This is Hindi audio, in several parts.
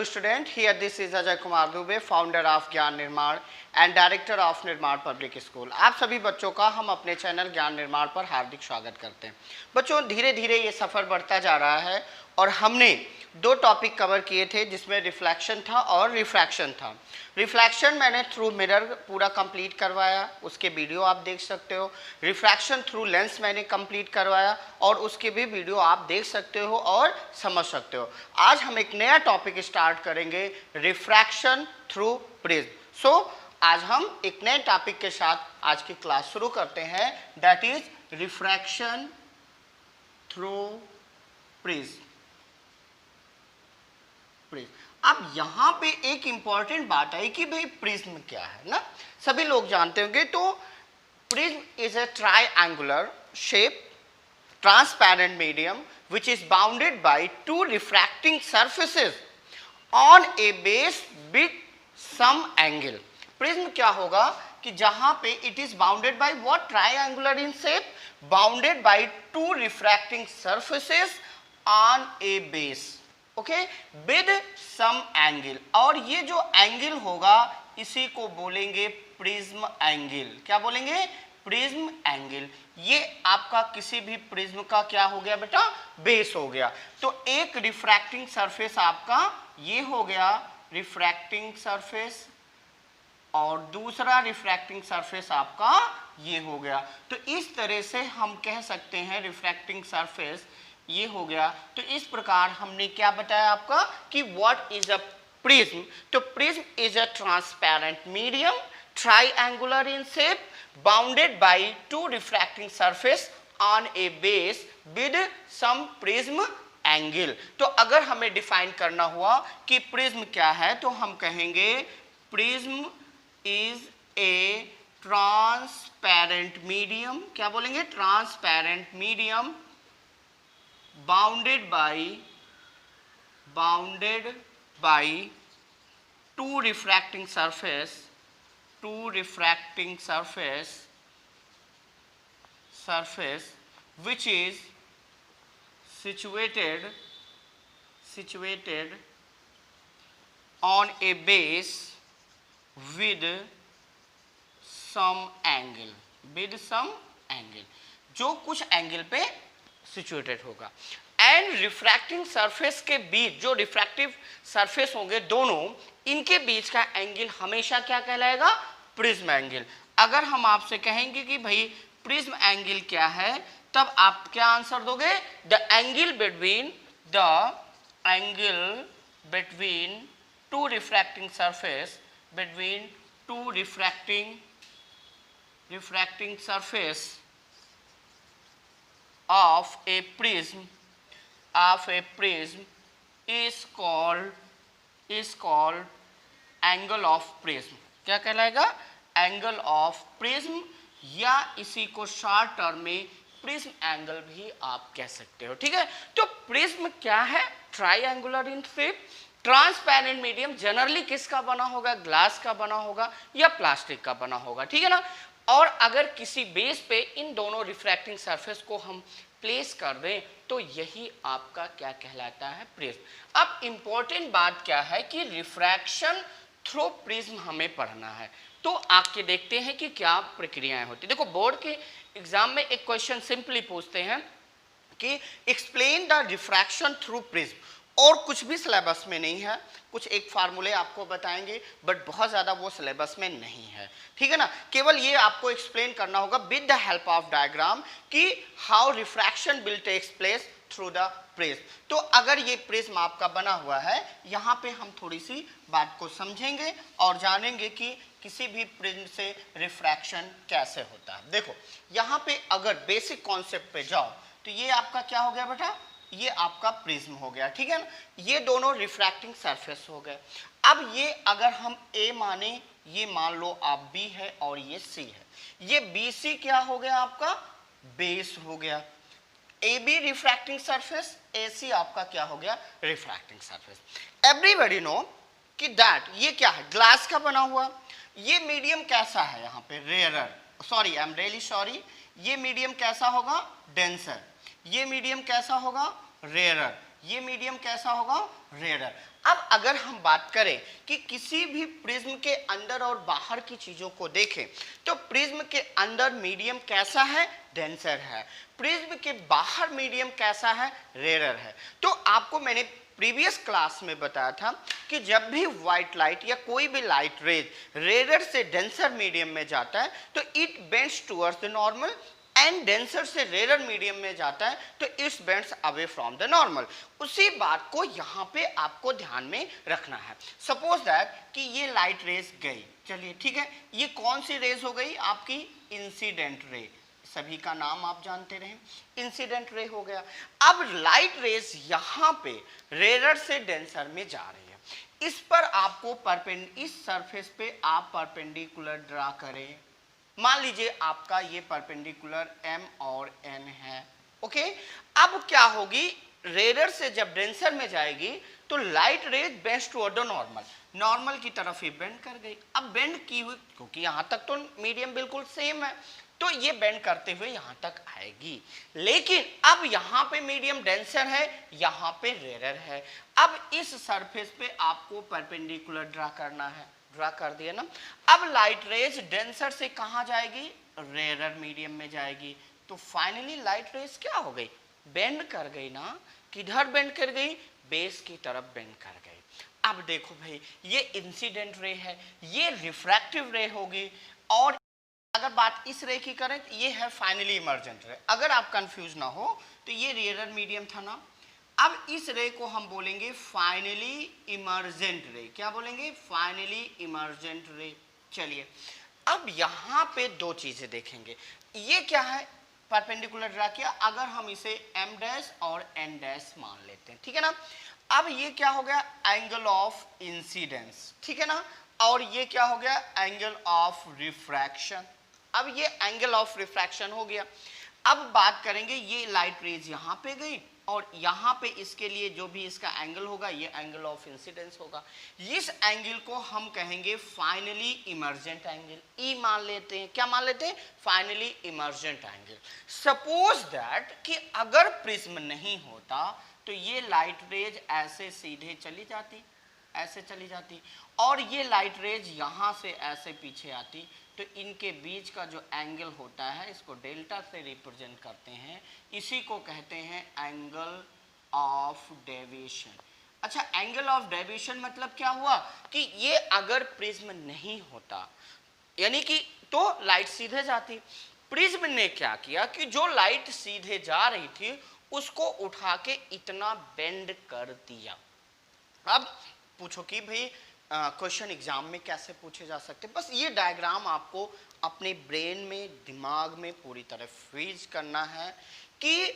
student, here this is Ajay Kumar Dubey, founder of ज्ञान निर्माण एंड डायरेक्टर ऑफ निर्माण पब्लिक स्कूल। आप सभी बच्चों का हम अपने चैनल ज्ञान निर्माण पर हार्दिक स्वागत करते हैं। बच्चों, धीरे धीरे ये सफ़र बढ़ता जा रहा है और हमने दो टॉपिक कवर किए थे जिसमें रिफ्लेक्शन था और रिफ्रैक्शन था। रिफ्लेक्शन मैंने थ्रू मिरर पूरा कंप्लीट करवाया, उसके वीडियो आप देख सकते हो। रिफ्रैक्शन थ्रू लेंस मैंने कंप्लीट करवाया और उसके भी वीडियो आप देख सकते हो और समझ सकते हो। आज हम एक नया टॉपिक स्टार्ट करेंगे, रिफ्रैक्शन थ्रू प्रिज्म। सो आज हम एक नए टॉपिक के साथ आज की क्लास शुरू करते हैं, that is refraction through prism. अब यहाँ पे एक इंपॉर्टेंट बात है कि भाई प्रिज्म क्या है ना, सभी लोग जानते होंगे। तो prism is a triangular shape transparent medium which is bounded by two refracting surfaces on a base with some angle। Prism क्या होगा कि जहां पे it is bounded by what, triangular in shape, bounded by two refracting surfaces on a base, okay, with some angle। और ये जो एंगल होगा इसी को बोलेंगे प्रिज्म एंगल। क्या बोलेंगे? Prism angle. ये आपका किसी भी प्रिज्म का क्या हो गया बेटा? बेस हो गया। तो एक रिफ्रैक्टिंग सरफेस आपका ये हो गया रिफ्रैक्टिंग सरफेस और दूसरा रिफ्रैक्टिंग सरफेस आपका ये हो गया। तो इस तरह से हम कह सकते हैं रिफ्रैक्टिंग सरफेस ये हो गया। तो इस प्रकार हमने क्या बताया आपका कि व्हाट इज अ प्रिज्म। तो prism is a transparent medium triangular in shape bounded by two refracting surface on a base with some prism angle। तो अगर हमें डिफाइन करना हुआ कि प्रिज्म क्या है तो हम कहेंगे prism is a transparent medium. क्या बोलेंगे? Transparent medium bounded by two refracting surface which is situated on a base with some angle, जो कुछ एंगल पे सिचुएटेड होगा। एंड रिफ्रैक्टिंग सरफेस के बीच जो रिफ्रैक्टिव सरफेस होंगे दोनों, इनके बीच का एंगल हमेशा क्या कहलाएगा? Prism angle. अगर हम आपसे कहेंगे कि भाई प्रिज्म एंगल क्या है, तब आप क्या आंसर दोगे? The angle between two refracting surface, between two refracting surface of a prism is called angle of prism। क्या कहलाएगा? एंगल ऑफ प्रिज्म, या इसी को शॉर्ट टर्म में प्रिज्म एंगल भी आप कह सकते हो। ठीक है, तो प्रिज्म क्या है? Triangular in shape, transparent medium. Generally किसका बना होगा? ग्लास का बना होगा या प्लास्टिक का बना होगा। ठीक है ना। और अगर किसी बेस पे इन दोनों रिफ्रैक्टिंग सरफेस को हम प्लेस कर दें तो यही आपका क्या कहलाता है? प्रिज्म। अब इंपॉर्टेंट बात क्या है कि रिफ्रैक्शन थ्रू प्रिज्म हमें पढ़ना है, तो आके देखते हैं कि क्या प्रक्रियाएं होती। देखो, बोर्ड के एग्जाम में एक क्वेश्चन सिंपली पूछते हैं कि explain the refraction through prism, और कुछ भी सिलेबस में नहीं है। कुछ एक फार्मूले आपको बताएंगे बट बहुत ज़्यादा वो सिलेबस में नहीं है। ठीक है ना। केवल ये आपको एक्सप्लेन करना होगा with the help of diagram कि how refraction will takes place through the prism. तो अगर ये प्रिज्म आपका बना हुआ है, यहाँ पे हम थोड़ी सी बात को समझेंगे और जानेंगे कि किसी भी प्रिज्म से रिफ्रैक्शन कैसे होता है। देखो, यहाँ पे अगर बेसिक कॉन्सेप्ट पे जाओ तो ये आपका क्या हो गया बेटा? ये आपका प्रिज्म हो गया। ठीक है ना। ये दोनों रिफ्रैक्टिंग सरफेस हो गए। अब ये अगर हम ए माने, ये मान लो आप बी है और ये सी है, ये बी सी क्या हो गया? आपका बेस हो गया। ए बी रिफ्रैक्टिंग सरफेस, ए सी आपका क्या हो गया? Refracting surface. एवरीबॉडी नो कि दैट ये क्या है? ग्लास का बना हुआ। ये मीडियम कैसा है? यहाँ पे rarer, sorry I am really sorry, ये मीडियम कैसा होगा? डेंसर। ये मीडियम कैसा होगा? रेयरर। ये मीडियम कैसा होगा, रेयर। अब अगर हम बात करें कि किसी भी प्रिज्म के अंदर और बाहर की चीजों को देखें तो प्रिज्म के अंदर मीडियम कैसा है, डेंसर है, प्रिज्म के बाहर मीडियम कैसा है, रेयर है। तो आपको मैंने प्रीवियस क्लास में बताया था कि जब भी व्हाइट लाइट या कोई भी लाइट रेज रेयर से डेंसर मीडियम में जाता है तो it bends towards the normal and denser से रेयर मीडियम में जाता है तो it's bends away from the normal. उसी बात को यहाँ पे आपको ध्यान में रखना है। सपोज दैट कि ये लाइट रेज गई, चलिए ठीक है, ये कौन सी रेज हो गई, आपकी इंसिडेंट रे, सभी का नाम आप जानते रहे, इंसिडेंट रे हो गया। अब लाइट रेज यहाँ पे रेयर से डेंसर में जा रही है, इस पर आपको इस सरफेस पे आप परपेंडिकुलर ड्रा करें। मान लीजिए आपका ये परपेंडिकुलर m और n है, ओके। अब क्या होगी, रेयर से जब डेंसर में जाएगी तो light rays bends toward the normal, normal की तरफ ही बेंड कर गई। अब बेंड की हुई, क्योंकि यहाँ तक तो मीडियम बिल्कुल सेम है तो ये बेंड करते हुए यहाँ तक आएगी, लेकिन अब यहाँ पे मीडियम डेंसर है, यहाँ पे रेयर है। अब इस सरफेस पे आपको परपेंडिकुलर ड्रा करना है, ड्रा कर दिया ना। अब लाइट रेज डेंसर से कहाँ जाएगी, रेयर मीडियम में जाएगी, तो फाइनली लाइट रेज क्या हो गई, बेंड कर गई ना। किधर बेंड कर गई, बेस की तरफ बेंड कर गई। अब देखो भाई, ये इंसिडेंट रे है, ये रिफ्रैक्टिव रे होगी, और अगर बात इस रे की करें तो ये है फाइनली इमर्जेंट रे। अगर आप कंफ्यूज ना हो तो ये रेयर मीडियम था ना, अब इस रे को हम बोलेंगे फाइनली इमर्जेंट रे। क्या बोलेंगे, फाइनली इमर्जेंट रे। चलिए अब यहाँ पे दो चीजें देखेंगे, ये क्या है, परपेंडिकुलर ड्रा किया, अगर हम इसे m डैश और n डैश मान लेते हैं, ठीक है ना। अब ये क्या हो गया, एंगल ऑफ इंसिडेंस, ठीक है ना, और ये क्या हो गया, एंगल ऑफ रिफ्रैक्शन। अब ये एंगल ऑफ रिफ्रैक्शन हो गया। अब बात करेंगे, ये लाइट रेज यहाँ पे गई और यहाँ पे इसके लिए जो भी इसका एंगल होगा ये एंगल ऑफ इंसिडेंस होगा। इस एंगल को हम कहेंगे फाइनली इमर्जेंट एंगल, ई मान लेते हैं। क्या मान लेते हैं, finally emergent angle. Suppose that कि अगर प्रिज्म नहीं होता तो ये लाइट रेज ऐसे सीधे चली जाती, ऐसे चली जाती, और ये लाइट रेज यहाँ से ऐसे पीछे आती, तो इनके बीच का जो एंगल होता है इसको डेल्टा से रिप्रेजेंट करते हैं, इसी को कहते हैं एंगल ऑफ डेविएशन। अच्छा, एंगल ऑफ डेविएशन मतलब क्या हुआ कि ये अगर प्रिज्म नहीं होता यानी कि तो लाइट सीधे जाती, प्रिज्म ने क्या किया कि जो लाइट सीधे जा रही थी उसको उठा के इतना बेंड कर दिया। अब पूछो कि भाई क्वेश्चन एग्जाम में कैसे पूछे जा सकते, बस ये डायग्राम आपको अपने ब्रेन में, दिमाग में पूरी तरह फ्रीज करना है कि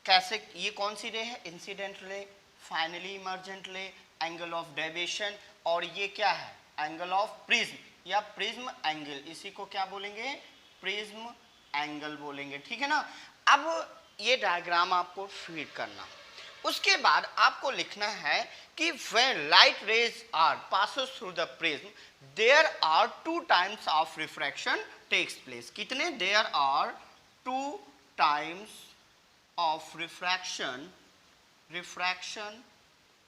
कैसे, ये कौन सी रे है, इंसिडेंट रे, फाइनली इमर्जेंट रे, एंगल ऑफ डेविएशन, और ये क्या है, एंगल ऑफ प्रिज्म या प्रिज्म एंगल, इसी को क्या बोलेंगे, प्रिज्म एंगल बोलेंगे, ठीक है ना। अब ये डायग्राम आपको फीड करना, उसके बाद आपको लिखना है कि when light rays are passes through the prism there are 2 times of refraction takes place। कितने, there are 2 times of refraction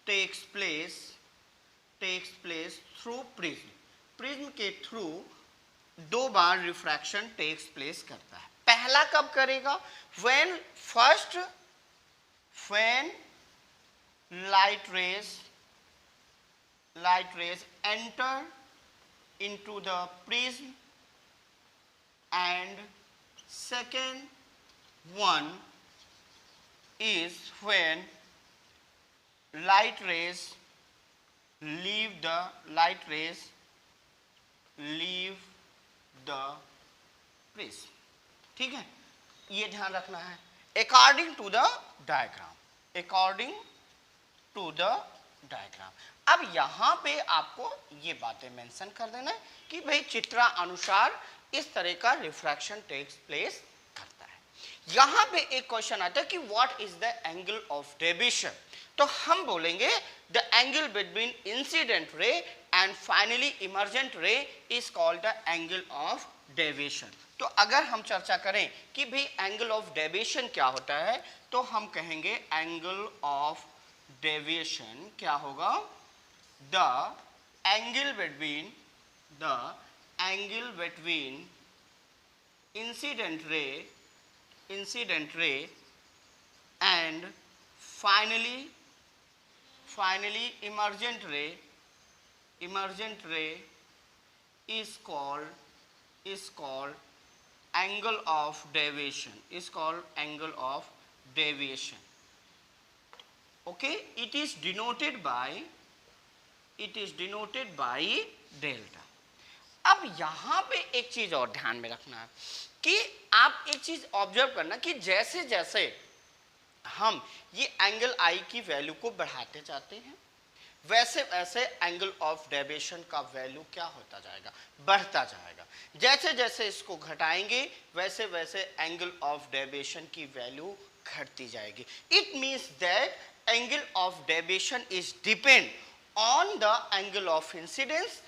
takes place through prism। Prism के थ्रू 2 बार रिफ्रैक्शन टेक्स प्लेस करता है। पहला कब करेगा, when light rays enter into the prism, and second one is when light rays leave the prism, ठीक है, ये ध्यान रखना है। अकॉर्डिंग टू द डायग्राम, अब यहाँ पे आपको ये बातें मेंशन कर देना है कि भाई चित्रा अनुसार इस तरह का रिफ्रैक्शन टेक्स प्लेस करता है। यहाँ पे एक क्वेश्चन आता है कि what is the angle of deviation, तो हम बोलेंगे the angle between incident ray and finally emergent रे is called the angle of deviation. तो अगर हम चर्चा करें कि भाई एंगल ऑफ डेविएशन क्या होता है, तो हम कहेंगे एंगल ऑफ डेविएशन क्या होगा? The angle between incident ray and finally emergent ray is called angle of deviation, okay. It is denoted by delta. अब यहां पे एक चीज और ध्यान में रखना है कि आप एक चीज ऑब्जर्व करना कि जैसे जैसे हम ये एंगल आई की वैल्यू को बढ़ाते जाते हैं वैसे वैसे एंगल ऑफ डेविएशन का वैल्यू क्या होता जाएगा? बढ़ता जाएगा. जैसे जैसे इसको घटाएंगे वैसे वैसे एंगल ऑफ डेविएशन की वैल्यू घटती जाएगी. It means that angle of deviation is depend on the angle of incidence,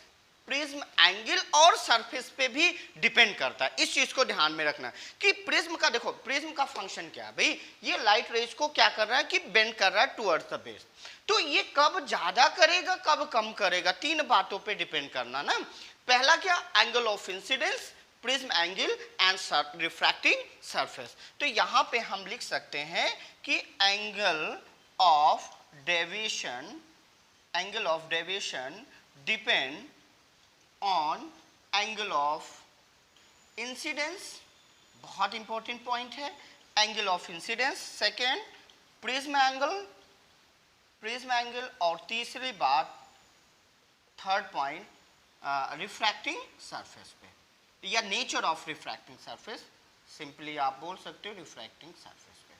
prism angle और सरफेस पे भी डिपेंड करता है. इस चीज को ध्यान में रखना कि प्रिज्म का, देखो प्रिज्म का फंक्शन क्या है भाई, ये लाइट रेज को क्या कर रहा है कि बेंड कर रहा है टुवर्ड्स द बेस. तो ये कब ज्यादा करेगा कब कम करेगा, तीन बातों पे डिपेंड करना ना. पहला क्या? Angle of incidence, prism angle and refracting surface. तो यहां पे हम लिख सकते हैं कि angle of deviation depend on angle of incidence. बहुत इंपॉर्टेंट पॉइंट है angle of incidence. Second prism angle और तीसरी बात, थर्ड पॉइंट, रिफ्रैक्टिंग सरफेस पे या nature of refracting surface. Simply आप बोल सकते हो रिफ्रैक्टिंग सरफेस पे.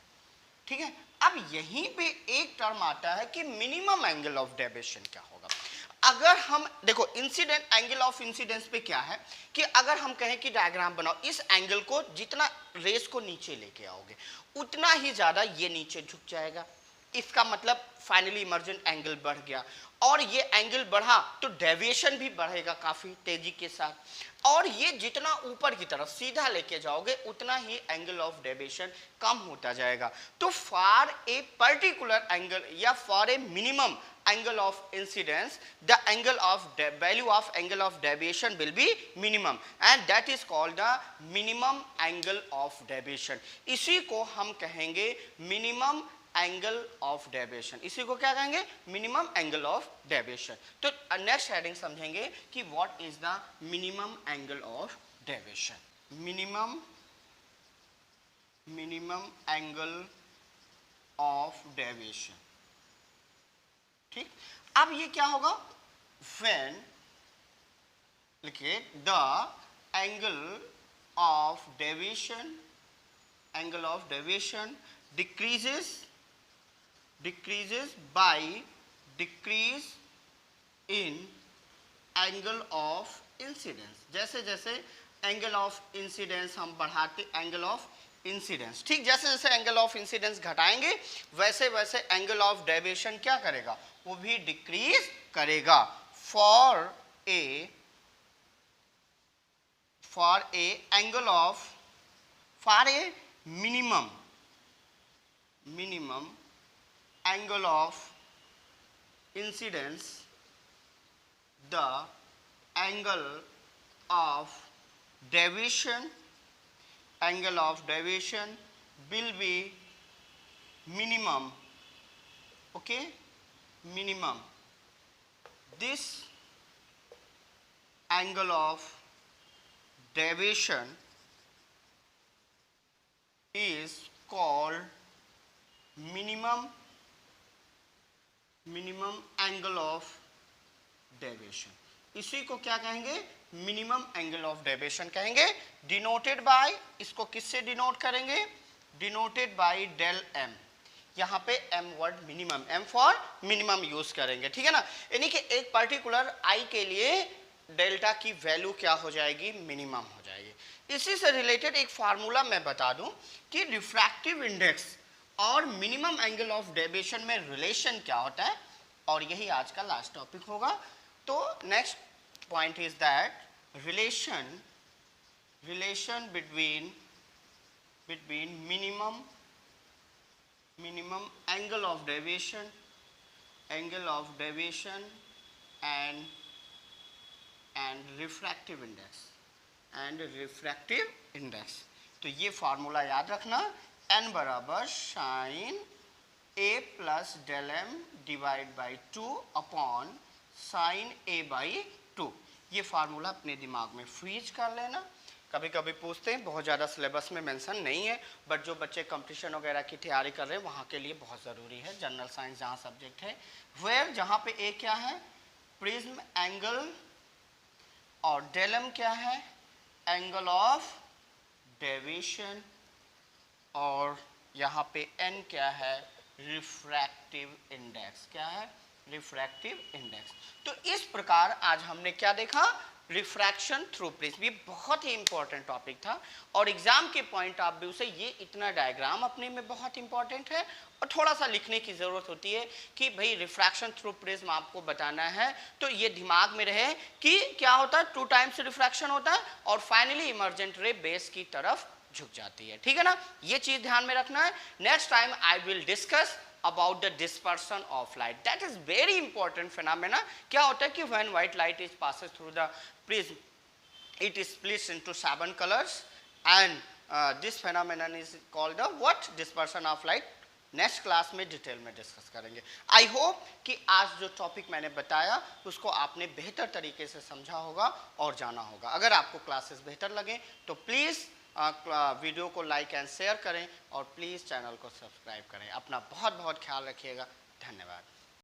ठीक है. अब यहीं पे एक टर्म आता है कि मिनिमम एंगल ऑफ डेविएशन क्या होगा. अगर हम देखो इंसिडेंट एंगल ऑफ इंसिडेंस पे क्या है कि अगर हम कहें कि डायग्राम बनाओ, इस एंगल को जितना रेस को नीचे लेके आओगे उतना ही ज्यादा ये नीचे झुक जाएगा. इसका मतलब फाइनली इमर्जेंट एंगल बढ़ गया और ये एंगल बढ़ा तो डेविएशन भी बढ़ेगा काफी तेजी के साथ. और ये जितना ऊपर की तरफ सीधा लेके जाओगे उतना ही एंगल ऑफ डेविएशन कम होता जाएगा. तो फॉर ए पर्टिकुलर एंगल या for a minimum angle of incidence, the value of angle of deviation will be minimum and that is called the minimum angle of deviation. इसी को हम कहेंगे minimum angle of deviation. इसी को क्या कहेंगे? minimum angle of deviation. तो next heading समझेंगे कि what is the minimum angle of deviation. minimum angle of deviation. ठीक. अब ये क्या होगा? when लिखिए the angle of deviation decreases by decrease in angle of incidence. जैसे जैसे एंगल ऑफ इंसिडेंस हम बढ़ाते एंगल ऑफ इंसिडेंस, ठीक, जैसे जैसे एंगल ऑफ इंसिडेंस घटाएंगे वैसे वैसे एंगल ऑफ डेविएशन क्या करेगा? वो भी डिक्रीज करेगा. For a minimum angle of incidence, the angle of deviation will be minimum. Okay, minimum. This angle of deviation is called minimum angle of deviation. इसी को क्या कहेंगे? मिनिमम एंगल ऑफ डेविएशन कहेंगे. डिनोटेड बाय, इसको किससे डिनोट करेंगे? Denoted by del M. यहाँ पे M word minimum, M for minimum use करेंगे. ठीक है ना. यानी कि एक पर्टिकुलर आई के लिए डेल्टा की वैल्यू क्या हो जाएगी? मिनिमम हो जाएगी. इसी से रिलेटेड एक फार्मूला मैं बता दूं कि रिफ्रैक्टिव इंडेक्स और मिनिमम एंगल ऑफ डेविएशन में रिलेशन क्या होता है, और यही आज का लास्ट टॉपिक होगा. तो next point is that relation between minimum angle of deviation angle of deviation and refractive index तो ये फार्मूला याद रखना, n बराबर sine a plus del M divide by 2 upon sine a by 2। ये फार्मूला अपने दिमाग में फ्रीज कर लेना। कभी कभी पूछते हैं, बहुत ज़्यादा सिलेबस में मेंशन नहीं है, बट जो बच्चे कंपटीशन वगैरह की तैयारी कर रहे हैं वहाँ के लिए बहुत ज़रूरी है। जनरल साइंस जहाँ सब्जेक्ट है, वेयर जहाँ पे a क्या है, प्रिज्म एंगल, और डेल एम क्या है, एंगल ऑफ डेविएशन, और यहाँ पे n क्या है, रिफ्रैक्टिव इंडेक्स। क्या है, रिफ्रैक्टिव इंडेक्स। तो इस प्रकार आज हमने क्या देखा, रिफ्रैक्शन थ्रू प्रिज्म। ये बहुत ही इंपॉर्टेंट टॉपिक था और एग्जाम के पॉइंट ऑफ व्यू से ये इतना डायग्राम अपने में बहुत इंपॉर्टेंट है और थोड़ा सा लिखने की ज़रूरत होती है कि भाई रिफ्रैक्शन थ्रू प्रिज्म आपको बताना है, तो ये दिमाग में रहे कि क्या होता है, 2 टाइम्स रिफ्रैक्शन होता है और फाइनली इमर्जेंट रे बेस की तरफ झुक जाती है। ठीक है ना, ये चीज़ ध्यान में रखना है। Next time I will discuss about the dispersion of light. That is very important phenomena. क्या होता है कि when white light is passes through the prism, it is splits into 7 colors and this phenomenon is called the what, dispersion of light. Next class में डिटेल में डिस्कस करेंगे। आई होप कि आज जो टॉपिक मैंने बताया उसको आपने बेहतर तरीके से समझा होगा और जाना होगा। अगर आपको क्लासेस बेहतर लगे तो प्लीज़ वीडियो को लाइक एंड शेयर करें और प्लीज़ चैनल को सब्सक्राइब करें। अपना बहुत बहुत ख्याल रखिएगा। धन्यवाद।